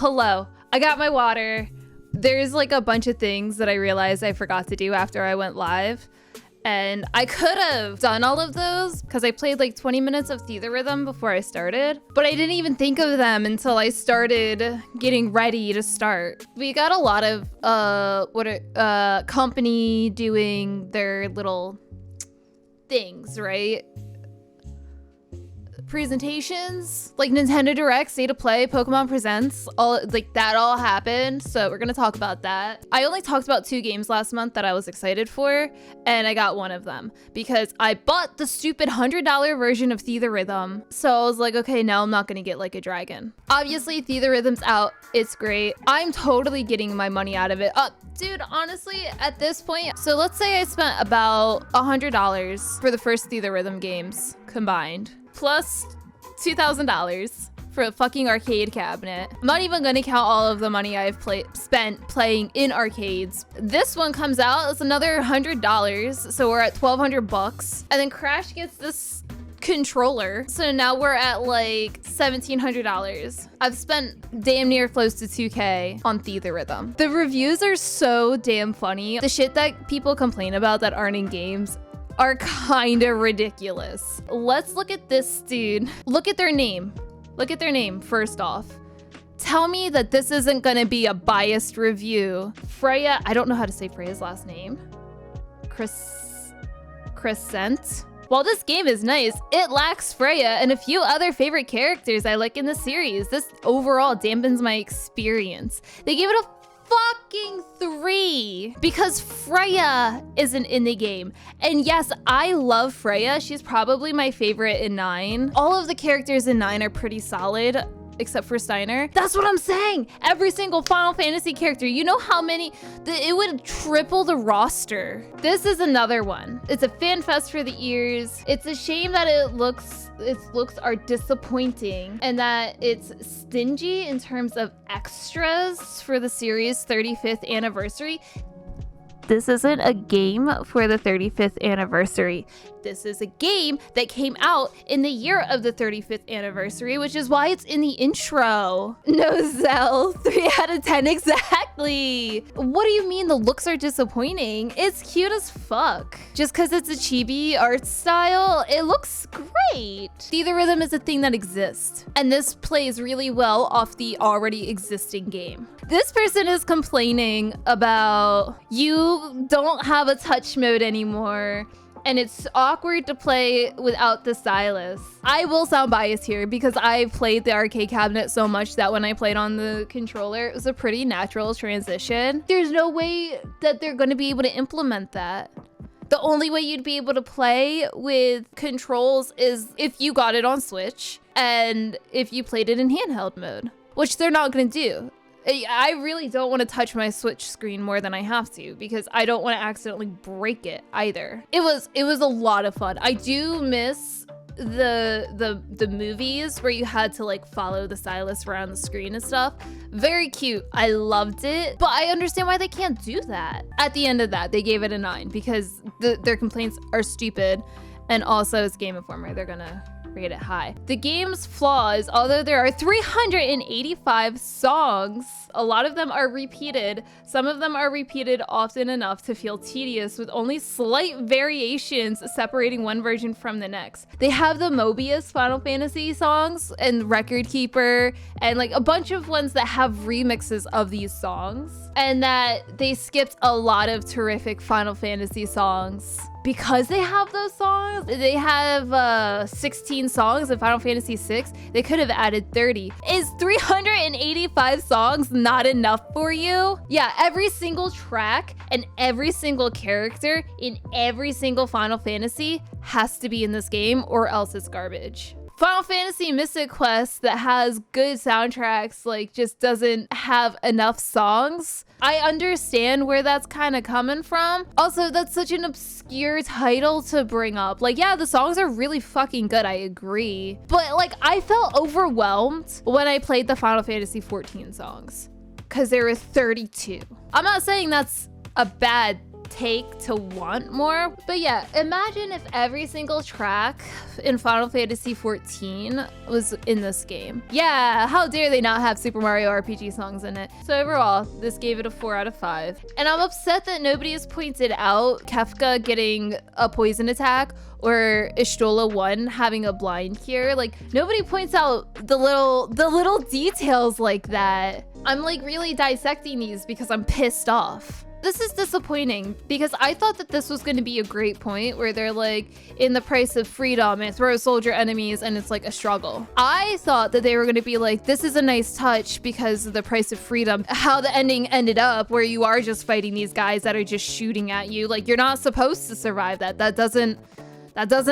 hello. I got my water. There's like a bunch of things that I realized I forgot to do after I went live. And I could have done all of those because I played like 20 minutes of Theatrhythm before I started, but I didn't even think of them until I started getting ready to start. We got a lot of company doing their little things, right? Presentations like Nintendo Direct, State of Play, Pokemon Presents, all like that all happened. So we're gonna talk about that. I only talked about 2 games last month that I was excited for, and I got one of them because I bought the stupid $100 version of Theatrhythm. So I was like, okay, now I'm not gonna get like a dragon. Obviously, Theatrhythm's out. It's great. I'm totally getting my money out of it. Dude, honestly, at this point, so let's say I spent about $100 for the first Theatrhythm games combined, plus $2,000 for a fucking arcade cabinet. I'm not even gonna count all of the money I've spent playing in arcades. This one comes out, it's another $100, so we're at $1,200. And then Crash gets this controller, so now we're at like $1,700. I've spent damn near close to $2K on Theatrhythm. The reviews are so damn funny. The shit that people complain about that aren't in games are kind of ridiculous. Let's look at this dude. Look at their name. Look at their name first off. Tell me that this isn't gonna be a biased review. Freya, I don't know how to say Freya's last name. Crescent. While this game is nice, it lacks Freya and a few other favorite characters I like in the series. This overall dampens my experience. They gave it a fucking 3 because Freya isn't in the game. And yes, I love Freya. She's probably my favorite in 9. All of the characters in 9 are pretty solid, except for Steiner. That's what I'm saying. Every single Final Fantasy character, you know how many, it would triple the roster. This is another one. It's a fan fest for the ears. It's a shame that its looks are disappointing and that it's stingy in terms of extras for the series' 35th anniversary. This isn't a game for the 35th anniversary. This is a game that came out in the year of the 35th anniversary, which is why it's in the intro. No, Zell, 3 out of 10 exactly. What do you mean the looks are disappointing? It's cute as fuck. Just because it's a chibi art style, it looks great. Theatrhythm is a thing that exists, and this plays really well off the already existing game. This person is complaining about you don't have a touch mode anymore, and it's awkward to play without the stylus. I will sound biased here because I played the arcade cabinet so much that when I played on the controller, it was a pretty natural transition. There's no way that they're gonna be able to implement that. The only way you'd be able to play with controls is if you got it on Switch and if you played it in handheld mode, which they're not gonna do. I really don't want to touch my Switch screen more than I have to because I don't want to accidentally break it either. It was a lot of fun. I do miss the movies where you had to like follow the stylus around the screen and stuff. Very cute. I loved it, but I understand why they can't do that. At the end of that, they gave it a 9 because their complaints are stupid, and also it's Game Informer. They're gonna rate it high. The game's flaws, although there are 385 songs, a lot of them are repeated. Some of them are repeated often enough to feel tedious, with only slight variations separating one version from the next. They have the Mobius Final Fantasy songs and Record Keeper and like a bunch of ones that have remixes of these songs, and that they skipped a lot of terrific Final Fantasy songs. Because they have those songs, they have 16 songs in Final Fantasy VI. They could have added 30. Is 385 songs not enough for you? Yeah, every single track and every single character in every single Final Fantasy has to be in this game or else it's garbage. Final Fantasy Mystic Quest that has good soundtracks like just doesn't have enough songs. I understand where that's kind of coming from. Also, that's such an obscure title to bring up. Like, yeah, the songs are really fucking good, I agree. But like, I felt overwhelmed when I played the Final Fantasy 14 songs because there were 32. I'm not saying that's a bad take to want more. But yeah, imagine if every single track in Final Fantasy XIV was in this game. Yeah, how dare they not have Super Mario RPG songs in it. So overall, this gave it a 4 out of 5. And I'm upset that nobody has pointed out Kefka getting a poison attack or Ishtola 1 having a blind cure. Like, nobody points out the little details like that. I'm like really dissecting these because I'm pissed off. This is disappointing because I thought that this was going to be a great point where they're like, in the price of freedom and throw soldier enemies and it's like a struggle. I thought that they were going to be like, this is a nice touch because of the price of freedom. How the ending ended up where you are just fighting these guys that are just shooting at you. Like, you're not supposed to survive that. That doesn't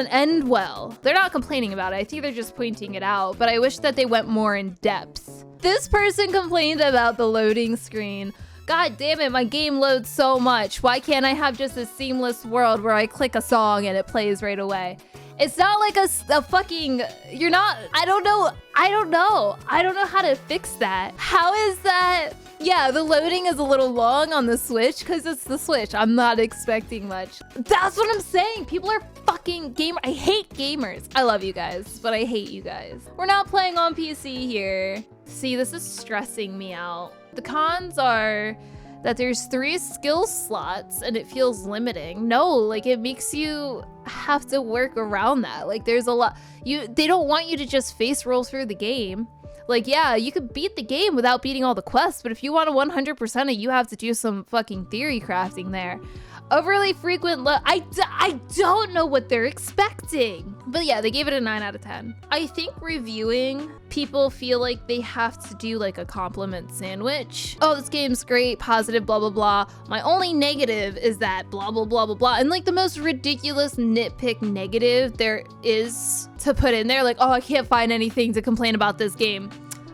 end well. They're not complaining about it. I think they're just pointing it out, but I wish that they went more in depth. This person complained about the loading screen. God damn it, my game loads so much. Why can't I have just a seamless world where I click a song and it plays right away? It's not like a fucking, you're not, I don't know how to fix that. How is that? Yeah, the loading is a little long on the Switch because it's the Switch. I'm not expecting much. That's what I'm saying. People are fucking I hate gamers. I love you guys, but I hate you guys. We're not playing on PC here. See, this is stressing me out. The cons are that there's 3 skill slots and it feels limiting. No, like it makes you have to work around that. Like there's a lot, they don't want you to just face roll through the game. Like, yeah, you could beat the game without beating all the quests, but if you want to 100% it, you have to do some fucking theory crafting there. Overly frequent I don't know what they're expecting. But yeah, they gave it a 9 out of 10. I think reviewing, people feel like they have to do like a compliment sandwich. Oh, this game's great, positive, blah, blah, blah. My only negative is that blah, blah, blah, blah, blah. And like the most ridiculous nitpick negative there is to put in there, like, oh, I can't find anything to complain about this game.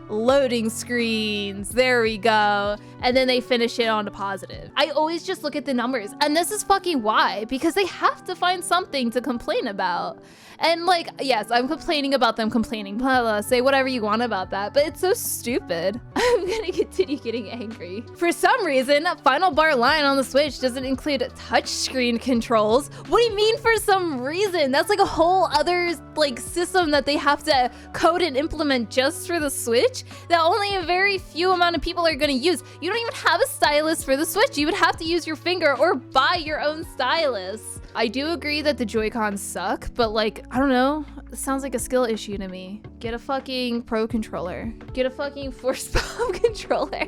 Loading screens, there we go. And then they finish it on a positive. I always just look at the numbers, and this is fucking why, because they have to find something to complain about. And like, yes, I'm complaining about them complaining, blah, blah, say whatever you want about that, but it's so stupid. I'm gonna continue getting angry. For some reason, Final Bar Line on the Switch doesn't include touchscreen controls. What do you mean for some reason? That's like a whole other like system that they have to code and implement just for the Switch that only a very few amount of people are gonna use. You don't even have a stylus for the Switch. You would have to use your finger or buy your own stylus. I do agree that the Joy-Cons suck, but like, I don't know, it sounds like a skill issue to me. Get a fucking Pro controller. Get a fucking Force Palm controller.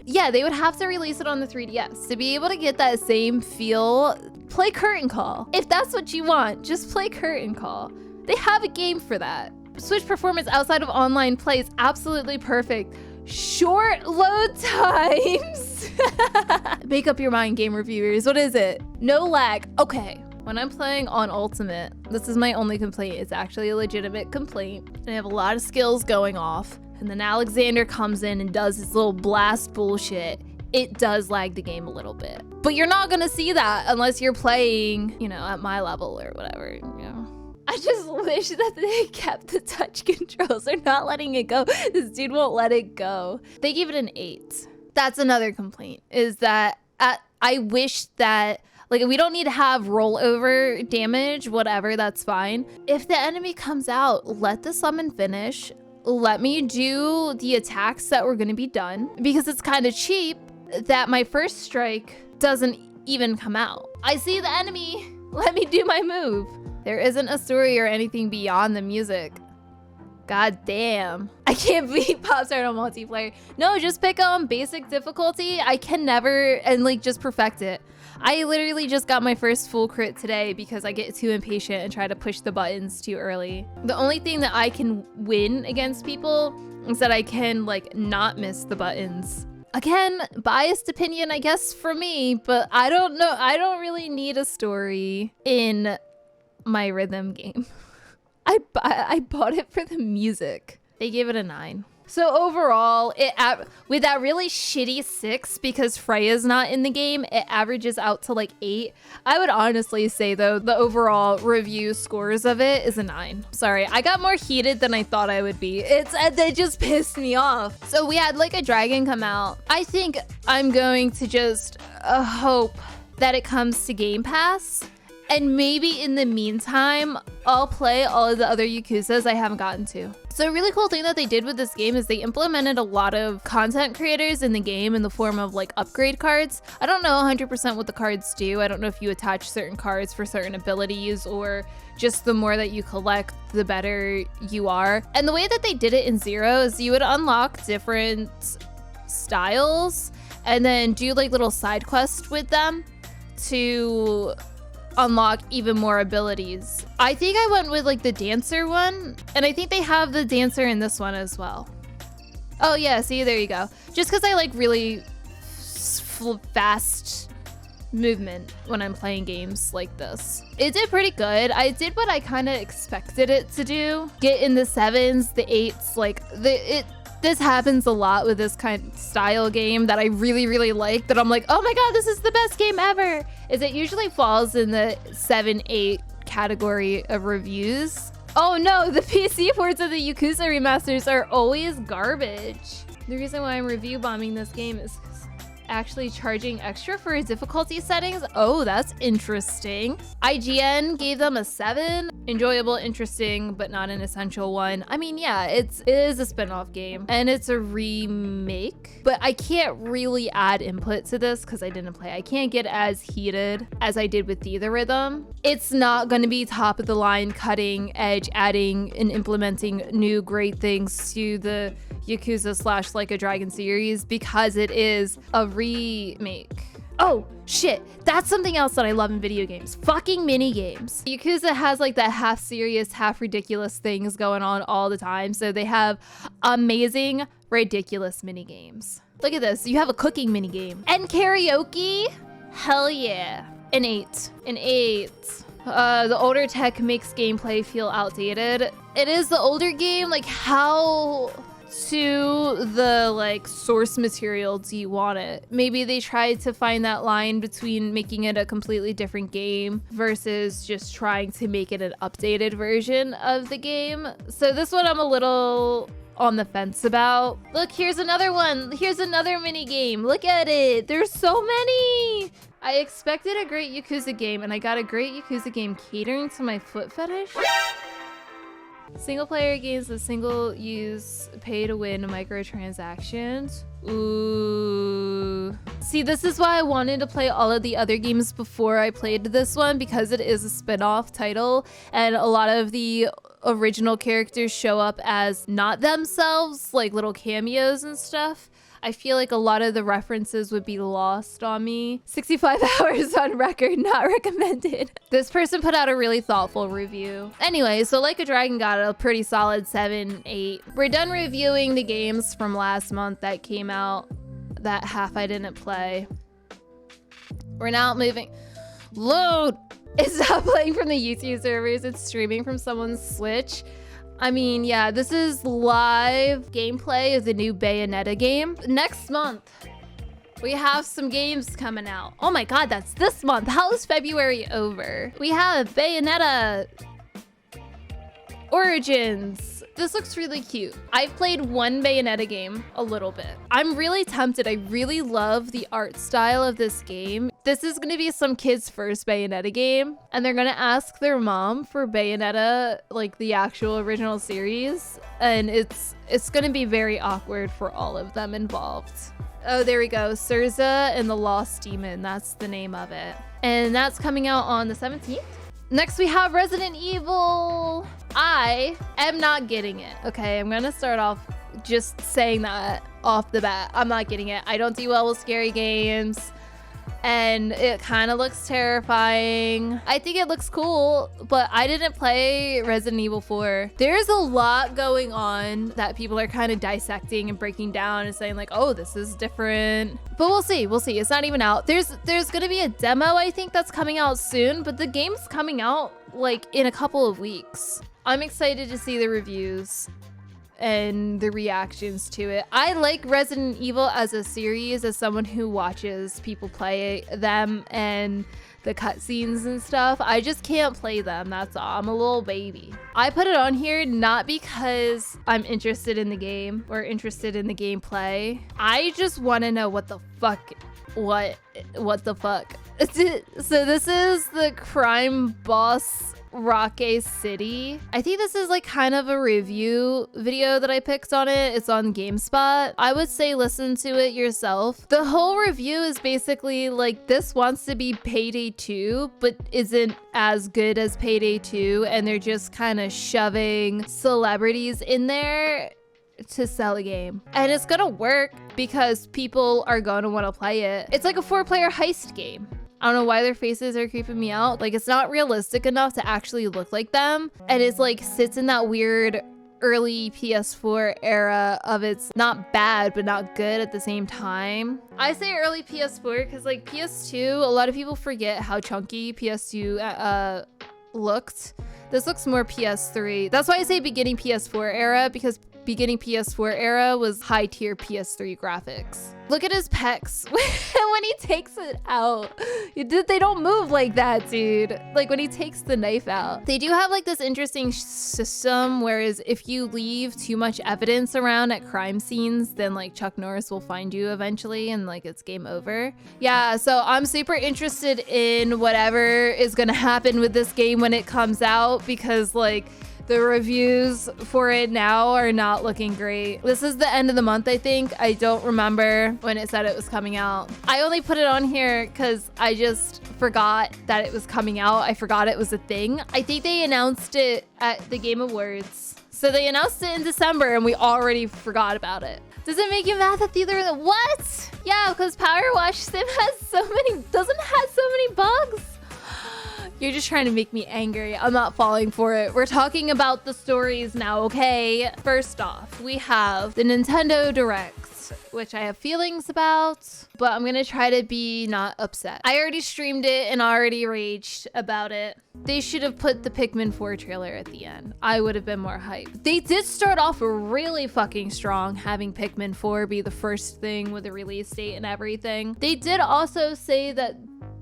Yeah, they would have to release it on the 3DS. To be able to get that same feel, play Curtain Call. If that's what you want, just play Curtain Call. They have a game for that. Switch performance outside of online play is absolutely perfect. Short load times. Make up your mind, game reviewers. What is it? No lag. Okay. When I'm playing on Ultimate, this is my only complaint. It's actually a legitimate complaint. And I have a lot of skills going off. And then Alexander comes in and does his little blast bullshit. It does lag the game a little bit. But you're not gonna see that unless you're playing, you know, at my level or whatever, you know. I just wish that they kept the touch controls. They're not letting it go. This dude won't let it go. They gave it an 8. That's another complaint, is that I wish that, like, we don't need to have rollover damage, whatever, that's fine. If the enemy comes out, let the summon finish. Let me do the attacks that were gonna be done, because it's kind of cheap that my first strike doesn't even come out. I see the enemy, let me do my move. There isn't a story or anything beyond the music. God damn. I can't beat Pop Star on multiplayer. No, just pick on basic difficulty. I can never, and like just perfect it. I literally just got my first full crit today because I get too impatient and try to push the buttons too early. The only thing that I can win against people is that I can like not miss the buttons. Again, biased opinion, I guess, for me, but I don't know. I don't really need a story in my rhythm game. I bought it for the music. They gave it a 9. So overall, with that really shitty 6 because Freya's not in the game, it averages out to like 8. I would honestly say though, the overall review scores of it is a 9. Sorry, I got more heated than I thought I would be. It just pissed me off. So we had like a dragon come out. I think I'm going to just hope that it comes to Game Pass. And maybe in the meantime, I'll play all of the other Yakuzas I haven't gotten to. So a really cool thing that they did with this game is they implemented a lot of content creators in the game in the form of like upgrade cards. I don't know 100% what the cards do. I don't know if you attach certain cards for certain abilities or just the more that you collect, the better you are. And the way that they did it in Zero is you would unlock different styles and then do like little side quests with them to unlock even more abilities. I think I went with like the dancer one, and I think they have the dancer in this one as well. Oh yeah, see, there you go. Just because I like really fast movement when I'm playing games like this. It did pretty good. I did what I kind of expected it to do. Get in the 7s, the 8s, like this happens a lot with this kind of style game that I really, really like, that I'm like, oh my God, this is the best game ever. Is it usually falls in the 7-8 category of reviews. Oh no, the PC ports of the Yakuza remasters are always garbage. The reason why I'm review bombing this game is actually charging extra for difficulty settings. Oh, that's interesting. IGN gave them a 7. Enjoyable, interesting, but not an essential one. I mean, yeah, it is a spin-off game and it's a remake, but I can't really add input to this because I didn't play. I can't get as heated as I did with Theatrhythm. It's not going to be top of the line, cutting edge, adding and implementing new great things to the Yakuza / Like a Dragon series because it is a remake. Oh shit, that's something else that I love in video games. Fucking mini games. Yakuza has like that half serious, half ridiculous things going on all the time. So they have amazing, ridiculous mini games. Look at this, you have a cooking mini game. And karaoke? Hell yeah. An 8. An 8. The older tech makes gameplay feel outdated. It is the older game, like how to the like source material do you want it? Maybe they tried to find that line between making it a completely different game versus just trying to make it an updated version of the game. So this one I'm a little on the fence about. Look, here's another one. Here's another mini game. Look at it. There's so many. I expected a great Yakuza game and I got a great Yakuza game catering to my foot fetish. Single player games with single use pay to win microtransactions. Ooh. See, this is why I wanted to play all of the other games before I played this one, because it is a spin-off title and a lot of the original characters show up as not themselves, like little cameos and stuff. I feel like a lot of the references would be lost on me. 65 hours on record, not recommended. This person put out a really thoughtful review. Anyway, so Like a Dragon got a pretty solid 7, 8. We're done reviewing the games from last month that came out, that half I didn't play. We're now moving. Load! It's not playing from the YouTube servers, it's streaming from someone's Switch. I mean, yeah, this is live gameplay of the new Bayonetta game. Next month, we have some games coming out. Oh my God, that's this month. How is February over? We have Bayonetta Origins. This looks really cute. I've played one Bayonetta game a little bit. I'm really tempted. I really love the art style of this game. This is gonna be some kid's first Bayonetta game, and they're gonna ask their mom for Bayonetta, like the actual original series, and it's gonna be very awkward for all of them involved. Oh, there we go. Cereza and the Lost Demon. That's the name of it. And that's coming out on the 17th. Next, we have Resident Evil. I am not getting it. Okay, I'm gonna start off just saying that off the bat. I'm not getting it. I don't do well with scary games. And it kind of looks terrifying. I think it looks cool, but I didn't play Resident Evil 4. There's a lot going on that people are kind of dissecting and breaking down and saying like, oh, this is different. But we'll see. We'll see. It's not even out. There's gonna be a demo, I think, that's coming out soon, but the game's coming out like in a couple of weeks. I'm excited to see the reviews and the reactions to it. I like Resident Evil as a series, as someone who watches people play them and the cutscenes and stuff. I just can't play them, that's all. I'm a little baby. I put it on here not because I'm interested in the game or interested in the gameplay. I just want to know what the fuck So this is the crime boss Rockay City. I think this is like kind of a review video that I picked on it. It's on GameSpot. I would say listen to it yourself. The whole review is basically like this wants to be Payday 2, but isn't as good as Payday 2, and they're just kind of shoving celebrities in there to sell a game. And it's gonna work because people are gonna want to play it. It's like a 4-player heist game. I don't know why their faces are creeping me out. Like, it's not realistic enough to actually look like them. And it's like sits in that weird early PS4 era of it's not bad, but not good at the same time. I say early PS4 because like PS2, a lot of people forget how chunky PS2 looked. This looks more PS3. That's why I say beginning PS4 era, because beginning PS4 era was high tier PS3 graphics. Look at his pecs when he takes it out. They don't move like that, dude. Like when he takes the knife out. They do have like this interesting system, whereas if you leave too much evidence around at crime scenes, then like Chuck Norris will find you eventually and like it's game over. Yeah, so I'm super interested in whatever is gonna happen with this game when it comes out, because like the reviews for it now are not looking great. This is the end of the month, I think. I don't remember when it said it was coming out. I only put it on here because I just forgot that it was coming out. I forgot it was a thing. I think they announced it at the Game Awards. So they announced it in December and we already forgot about it. Does it make you mad that Theatrhythm? What? Yeah, because Power Wash Sim doesn't have so many bugs. You're just trying to make me angry. I'm not falling for it. We're talking about the stories now, okay? First off, we have the Nintendo Direct, which I have feelings about, but I'm gonna try to be not upset. I already streamed it and already raged about it. They should have put the Pikmin 4 trailer at the end. I would have been more hyped. They did start off really fucking strong, having Pikmin 4 be the first thing with a release date and everything. They did also say that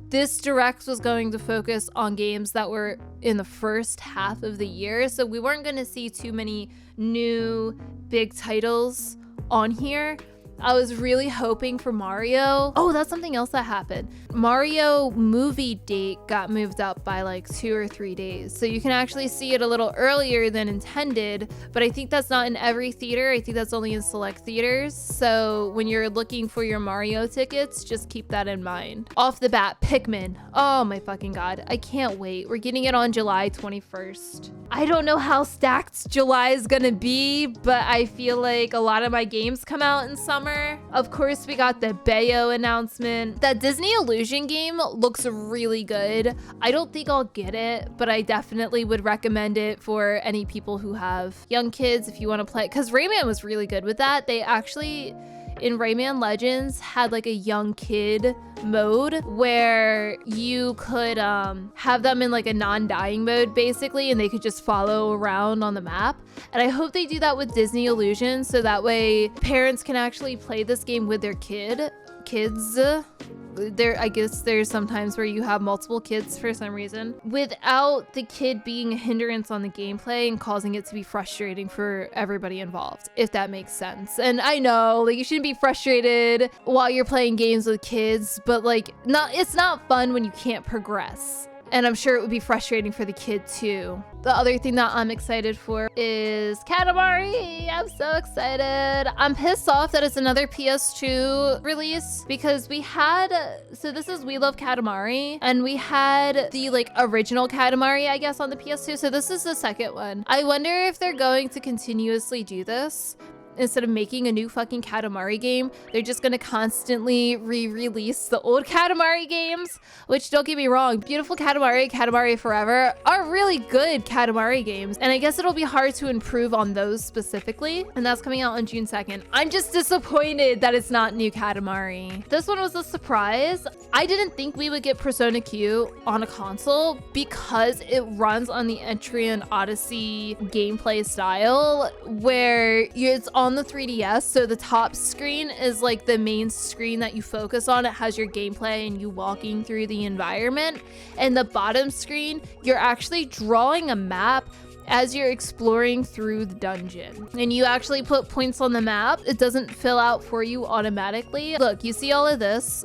this Direct was going to focus on games that were in the first half of the year, so we weren't going to see too many new big titles on here. I was really hoping for Mario. Oh, that's something else that happened. Mario movie date got moved up by like 2 or 3 days. So you can actually see it a little earlier than intended, but I think that's not in every theater. I think that's only in select theaters. So when you're looking for your Mario tickets, just keep that in mind. Off the bat, Pikmin. Oh my fucking God. I can't wait. We're getting it on July 21st. I don't know how stacked July is gonna be, but I feel like a lot of my games come out in summer. Of course, we got the Bayo announcement. That Disney Illusion game looks really good. I don't think I'll get it, but I definitely would recommend it for any people who have young kids if you want to play, because Rayman was really good with that. They actually, in Rayman Legends, had like a young kid mode where you could have them in like a non-dying mode basically, and they could just follow around on the map. And I hope they do that with Disney Illusion, so that way parents can actually play this game with their kids. I guess there's sometimes where you have multiple kids for some reason, without the kid being a hindrance on the gameplay and causing it to be frustrating for everybody involved, if that makes sense. And I know, like, you shouldn't be frustrated while you're playing games with kids, but like, it's not fun when you can't progress. And I'm sure it would be frustrating for the kid too. The other thing that I'm excited for is Katamari. I'm so excited. I'm pissed off that it's another PS2 release, because we had, so this is We Love Katamari, and we had the like original Katamari, I guess, on the PS2. So this is the second one. I wonder if they're going to continuously do this. Instead of making a new fucking Katamari game, they're just gonna constantly re-release the old Katamari games, which, don't get me wrong, Beautiful Katamari, Katamari Forever are really good Katamari games, and I guess it'll be hard to improve on those specifically, and that's coming out on June 2nd. I'm just disappointed that it's not new Katamari. This one was a surprise. I didn't think we would get Persona Q on a console because it runs on the Etrian Odyssey gameplay style, where it's on the 3DS, so the top screen is like the main screen that you focus on. It has your gameplay and you walking through the environment, and the bottom screen, you're actually drawing a map as you're exploring through the dungeon, and you actually put points on the map. It doesn't fill out for you automatically. Look, you see all of this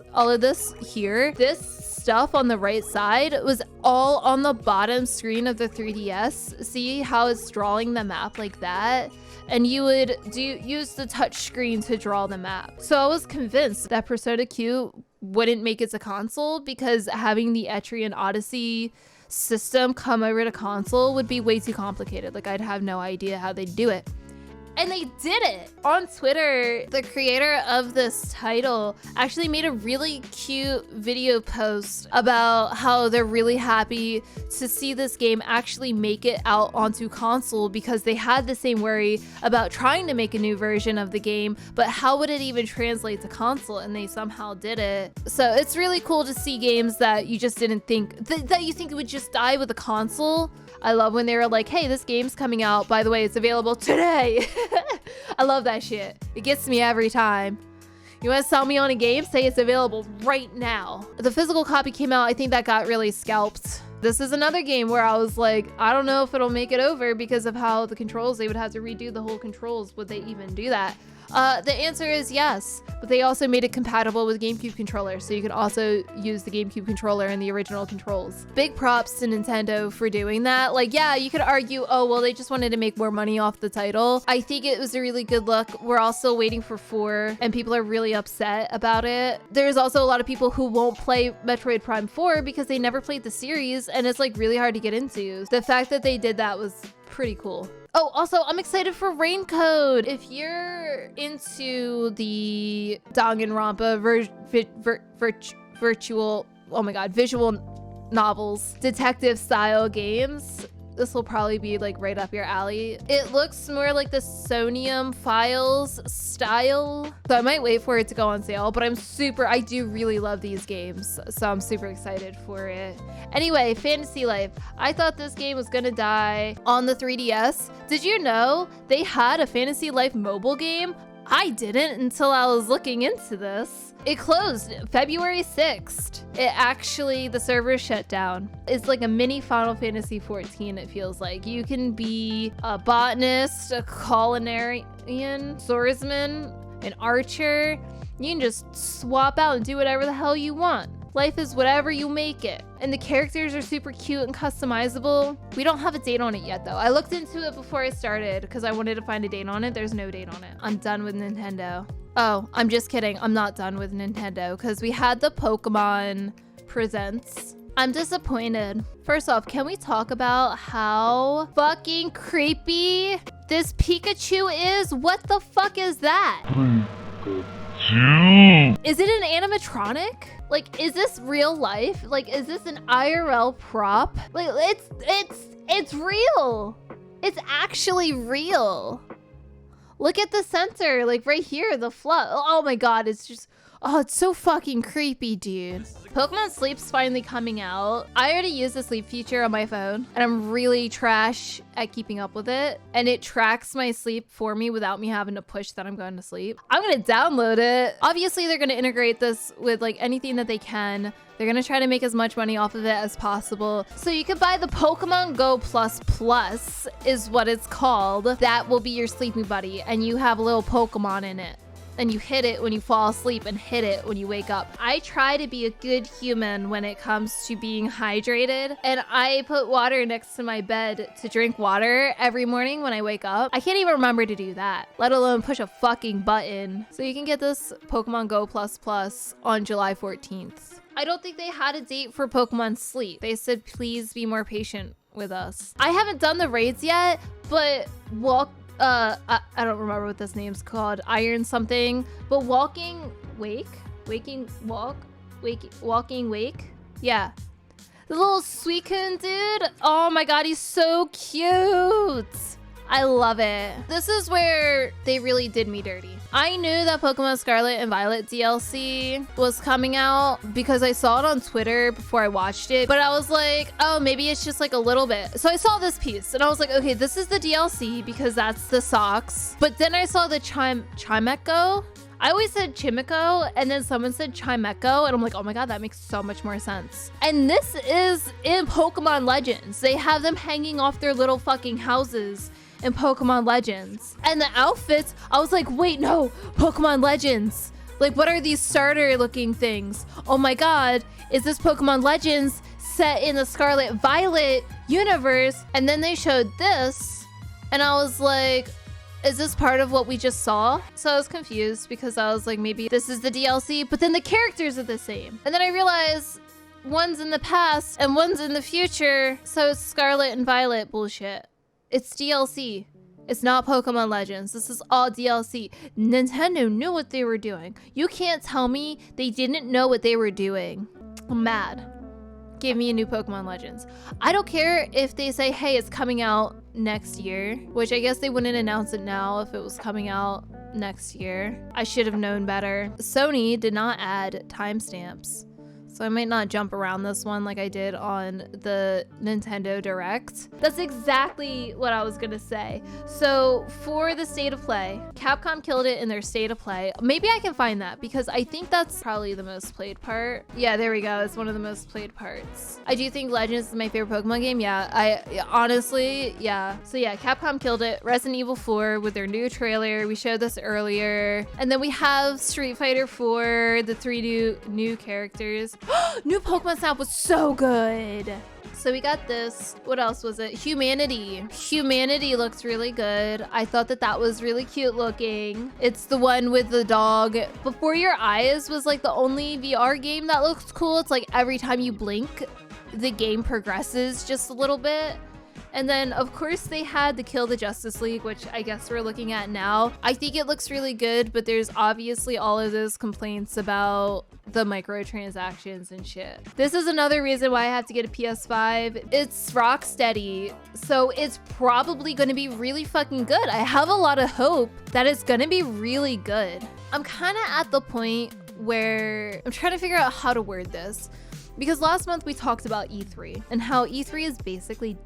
here. This stuff on the right side was all on the bottom screen of the 3DS. See how it's drawing the map like that? And you would use the touch screen to draw the map. So I was convinced that Persona Q wouldn't make it to console because having the Etrian Odyssey system come over to console would be way too complicated. Like, I'd have no idea how they'd do it. And they did it! On Twitter, the creator of this title actually made a really cute video post about how they're really happy to see this game actually make it out onto console because they had the same worry about trying to make a new version of the game, but how would it even translate to console? And they somehow did it. So it's really cool to see games that you just didn't think, that you think would just die with a console. I love when they were like, hey, this game's coming out. By the way, it's available today. I love that shit. It gets me every time. You want to sell me on a game? Say it's available right now. The physical copy came out. I think that got really scalped. This is another game where I was like, I don't know if it'll make it over because of how the controls, they would have to redo the whole controls. Would they even do that? The answer is yes, but they also made it compatible with GameCube controller, so you can also use the GameCube controller in the original controls. Big props to Nintendo for doing that. Like, yeah, you could argue, oh, well, they just wanted to make more money off the title. I think it was a really good look. We're all still waiting for 4, and people are really upset about it. There's also a lot of people who won't play Metroid Prime 4 because they never played the series, and it's like really hard to get into. The fact that they did that was pretty cool. Oh, also, I'm excited for Raincode. If you're into the Danganronpa visual novels, detective style games, this will probably be like right up your alley. It looks more like the Sonium Files style. So I might wait for it to go on sale, but I do really love these games. So I'm super excited for it. Anyway, Fantasy Life. I thought this game was gonna die on the 3DS. Did you know they had a Fantasy Life mobile game? I didn't until I was looking into this. It closed February 6th. The server shut down. It's like a mini Final Fantasy 14, it feels like. You can be a botanist, a culinarian, swordsman, an archer. You can just swap out and do whatever the hell you want. Life is whatever you make it. And the characters are super cute and customizable. We don't have a date on it yet though. I looked into it before I started because I wanted to find a date on it. There's no date on it. I'm done with Nintendo. Oh, I'm just kidding. I'm not done with Nintendo because we had the Pokemon Presents. I'm disappointed. First off, can we talk about how fucking creepy this Pikachu is? What the fuck is that? Is it an animatronic? Like, is this real life? Like, is this an IRL prop? Like, it's real. It's actually real. Look at the center, like right here, the fluff. Oh my god, it's just, oh, it's so fucking creepy, dude. Pokemon Sleep's finally coming out. I already use the sleep feature on my phone, and I'm really trash at keeping up with it. And it tracks my sleep for me without me having to push that I'm going to sleep. I'm gonna download it. Obviously, they're gonna integrate this with like anything that they can. They're gonna try to make as much money off of it as possible. So you could buy the Pokemon Go Plus Plus is what it's called. That will be your sleeping buddy, and you have a little Pokemon in it. And you hit it when you fall asleep and hit it when you wake up. I try to be a good human when it comes to being hydrated, and I put water next to my bed to drink water every morning when I wake up. I can't even remember to do that, let alone push a fucking button. So you can get this Pokemon Go Plus Plus on July 14th. I don't think they had a date for Pokemon Sleep. They said, please be more patient with us. I haven't done the raids yet, but I don't remember what this name's called. Iron something. But Walking Wake? Yeah. The little Suicune dude. Oh my god, he's so cute. I love it. This is where they really did me dirty. I knew that Pokemon Scarlet and Violet DLC was coming out because I saw it on Twitter before I watched it, but I was like, oh, maybe it's just like a little bit. So I saw this piece and I was like, okay, this is the DLC because that's the socks. But then I saw the Chimecho. I always said Chimico, and then someone said Chimecho, and I'm like, oh my god, that makes so much more sense. And this is in Pokemon Legends. They have them hanging off their little fucking houses in Pokemon Legends. And the outfits, I was like, wait, no, Pokemon Legends. Like, what are these starter looking things? Oh my god, is this Pokemon Legends set in the Scarlet Violet universe? And then they showed this, and I was like, is this part of what we just saw? So I was confused because I was like, maybe this is the DLC, but then the characters are the same. And then I realized one's in the past and one's in the future, so it's Scarlet and Violet bullshit. It's DLC. It's not Pokemon Legends. This is all DLC. Nintendo knew what they were doing. You can't tell me they didn't know what they were doing. I'm mad. Give me a new Pokemon Legends. I don't care if they say, hey, it's coming out next year, which I guess they wouldn't announce it now if it was coming out next year. I should have known better. Sony did not add timestamps, so I might not jump around this one like I did on the Nintendo Direct. That's exactly what I was gonna say. So for the State of Play, Capcom killed it in their State of Play. Maybe I can find that because I think that's probably the most played part. Yeah, there we go. It's one of the most played parts. I do think Legends is my favorite Pokemon game. Yeah, honestly, yeah. So yeah, Capcom killed it. Resident Evil 4 with their new trailer. We showed this earlier. And then we have Street Fighter 4, the 3 new characters. New Pokemon Snap was so good. So we got this. What else was it? Humanity. Humanity looks really good. I thought that was really cute looking. It's the one with the dog. Before Your Eyes was like the only VR game that looks cool. It's like every time you blink, the game progresses just a little bit. And then, of course, they had the Kill the Justice League, which I guess we're looking at now. I think it looks really good, but there's obviously all of those complaints about the microtransactions and shit. This is another reason why I have to get a PS5. It's Rocksteady, so it's probably going to be really fucking good. I have a lot of hope that it's going to be really good. I'm kind of at the point where I'm trying to figure out how to word this, because last month we talked about E3 and how E3 is basically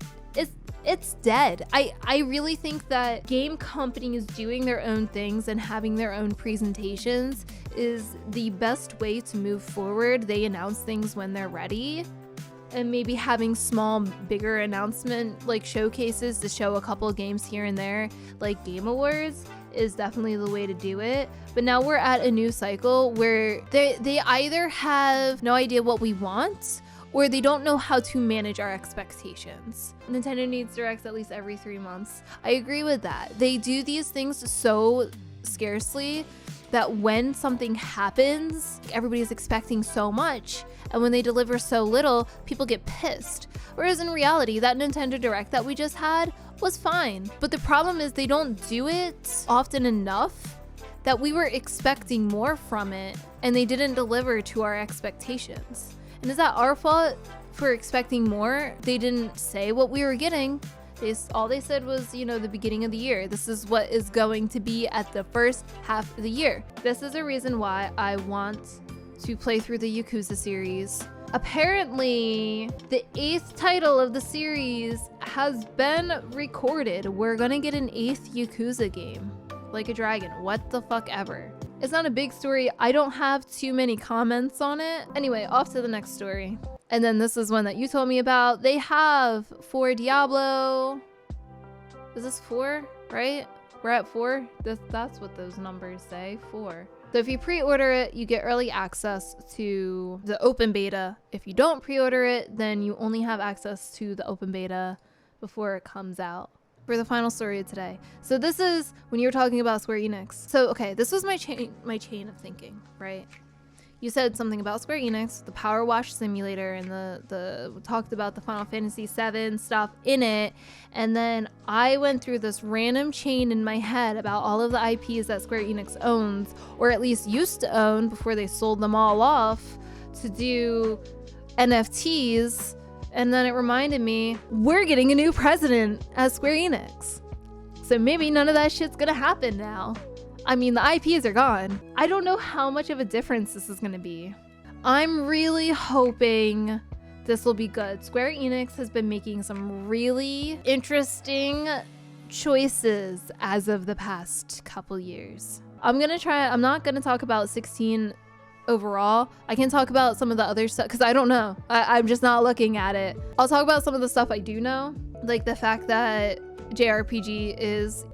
it's dead. I really think that game companies doing their own things and having their own presentations is the best way to move forward. They announce things when they're ready, and maybe having small, bigger announcement like showcases to show a couple of games here and there, like Game Awards, is definitely the way to do it. But now we're at a new cycle where they either have no idea what we want, or they don't know how to manage our expectations. Nintendo needs directs at least every 3 months. I agree with that. They do these things so scarcely that when something happens, everybody's expecting so much, and when they deliver so little, people get pissed. Whereas in reality, that Nintendo Direct that we just had was fine. But the problem is they don't do it often enough that we were expecting more from it, and they didn't deliver to our expectations. And is that our fault for expecting more? They didn't say what we were getting. All they said was, you know, the beginning of the year. This is what is going to be at the first half of the year. This is a reason why I want to play through the Yakuza series. Apparently, the 8th title of the series has been recorded. We're gonna get an 8th Yakuza game. Like a dragon. What the fuck ever. It's not a big story. I don't have too many comments on it. Anyway, off to the next story. And then this is one that you told me about. They have 4 Diablo. Is this 4, right? We're at 4? That's what those numbers say, 4. So if you pre-order it, you get early access to the open beta. If you don't pre-order it, then you only have access to the open beta before it comes out. For the final story of today. So this is when you were talking about Square Enix. So okay, this was my chain of thinking, right? You said something about Square Enix, the Power Wash Simulator, and the talked about the Final Fantasy VII stuff in it, and then I went through this random chain in my head about all of the IPs that Square Enix owns, or at least used to own before they sold them all off to do NFTs. And then it reminded me, we're getting a new president at Square Enix. So maybe none of that shit's gonna happen now. I mean, the IPs are gone. I don't know how much of a difference this is gonna be. I'm really hoping this will be good. Square Enix has been making some really interesting choices as of the past couple years. I'm not gonna talk about 16 overall. I can talk about some of the other stuff because I don't know. I'm just not looking at it. I'll talk about some of the stuff I do know, like the fact that JRPG is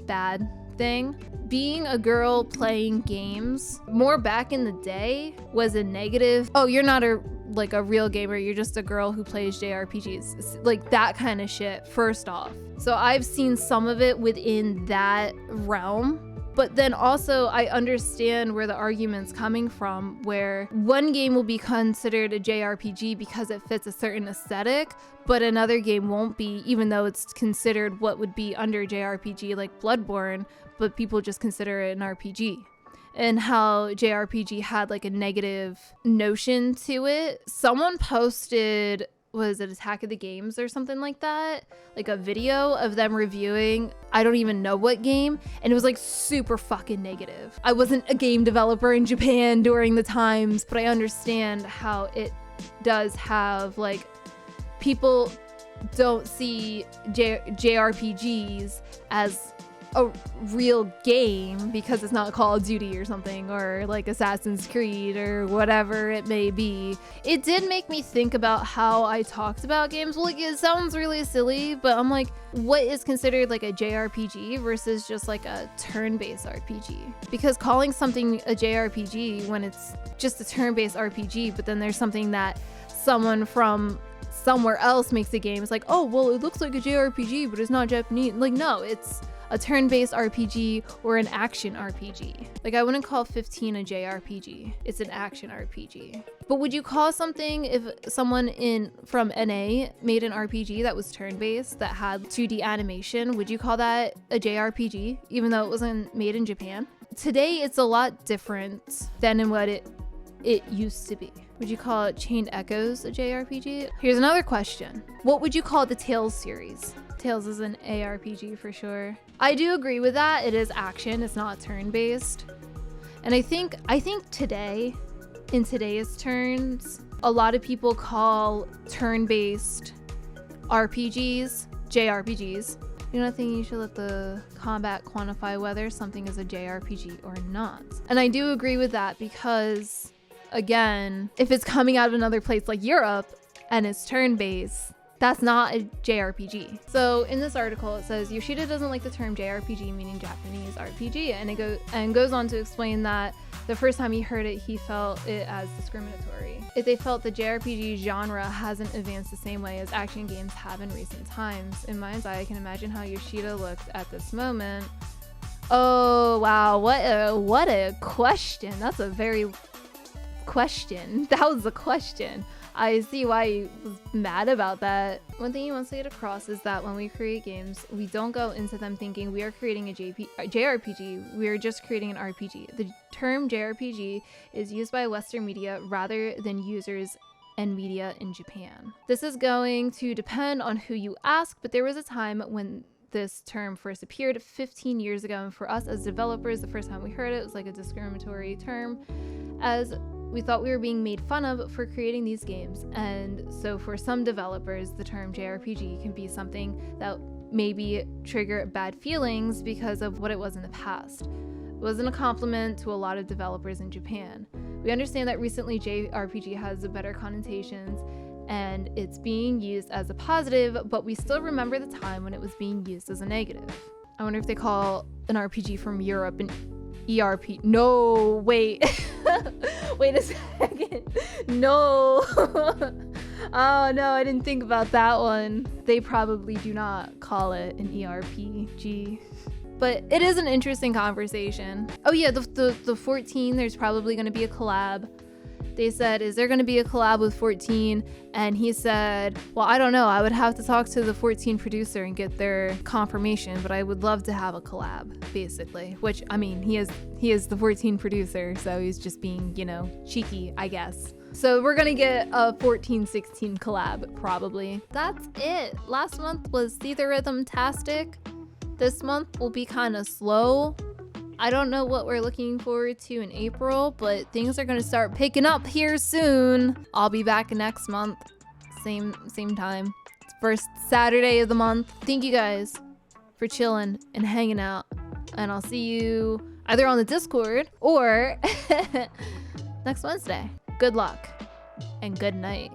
bad thing. Being a girl playing games more back in the day was a negative. Oh, you're not a real gamer, you're just a girl who plays JRPGs. It's like that kind of shit, first off. So I've seen some of it within that realm. But then also I understand where the argument's coming from, where one game will be considered a JRPG because it fits a certain aesthetic, but another game won't be, even though it's considered what would be under JRPG, like Bloodborne, but people just consider it an RPG. And how JRPG had like a negative notion to it. Someone posted, was it Attack of the Games or something like that? Like a video of them reviewing, I don't even know what game, and it was like super fucking negative. I wasn't a game developer in Japan during the times, but I understand how it does have like, people don't see JRPGs as a real game because it's not Call of Duty or something, or like Assassin's Creed or whatever it may be. It did make me think about how I talked about games. Well, like, it sounds really silly, but I'm like, what is considered like a JRPG versus just like a turn-based RPG? Because calling something a JRPG when it's just a turn-based RPG, but then there's something that someone from somewhere else makes a game, it's like, oh, well, it looks like a JRPG, but it's not Japanese. Like, no, it's a turn-based RPG or an action RPG. Like, I wouldn't call 15 a JRPG. It's an action RPG. But would you call something, if someone from NA made an RPG that was turn-based, that had 2D animation, would you call that a JRPG, even though it wasn't made in Japan? Today, it's a lot different than in what it used to be. Would you call it Chained Echoes a JRPG? Here's another question. What would you call the Tales series? Tales is an ARPG for sure. I do agree with that. It is action, it's not turn-based. And I think today, in today's terms, a lot of people call turn-based RPGs JRPGs. You don't think you should let the combat quantify whether something is a JRPG or not. And I do agree with that because, again, if it's coming out of another place like Europe and it's turn-based, that's not a JRPG. So in this article, it says Yoshida doesn't like the term JRPG, meaning Japanese RPG, and it goes on to explain that the first time he heard it, he felt it as discriminatory. If they felt the JRPG genre hasn't advanced the same way as action games have in recent times. In mind's eye, I can imagine how Yoshida looked at this moment. Oh wow, what a question. That's a very question. That was a question. I see why he was mad about that. One thing he wants to get across is that when we create games, we don't go into them thinking we are creating a JRPG, we are just creating an RPG. The term JRPG is used by Western media rather than users and media in Japan. This is going to depend on who you ask, but there was a time when this term first appeared 15 years ago, and for us as developers, the first time we heard it, it was like a discriminatory term, as we thought we were being made fun of for creating these games. And so for some developers, the term JRPG can be something that maybe trigger bad feelings because of what it was in the past. It wasn't a compliment to a lot of developers in Japan. We understand that recently JRPG has better connotations and it's being used as a positive, but we still remember the time when it was being used as a negative. I wonder if they call an RPG from Europe an ERP. No, wait. Wait a second. No. Oh no, I didn't think about that one. They probably do not call it an ERPG. But it is an interesting conversation. Oh yeah, the 14, there's probably going to be a collab. They said, is there going to be a collab with 14? And he said, well, I don't know. I would have to talk to the 14 producer and get their confirmation, but I would love to have a collab, basically. Which, I mean, he is the 14 producer, so he's just being, you know, cheeky, I guess. So we're going to get a 14-16 collab, probably. That's it. Last month was Theatrhythm-tastic. This month will be kind of slow. I don't know what we're looking forward to in April, but things are going to start picking up here soon. I'll be back next month, same time. It's first Saturday of the month. Thank you guys for chilling and hanging out, and I'll see you either on the Discord or next Wednesday. Good luck and good night.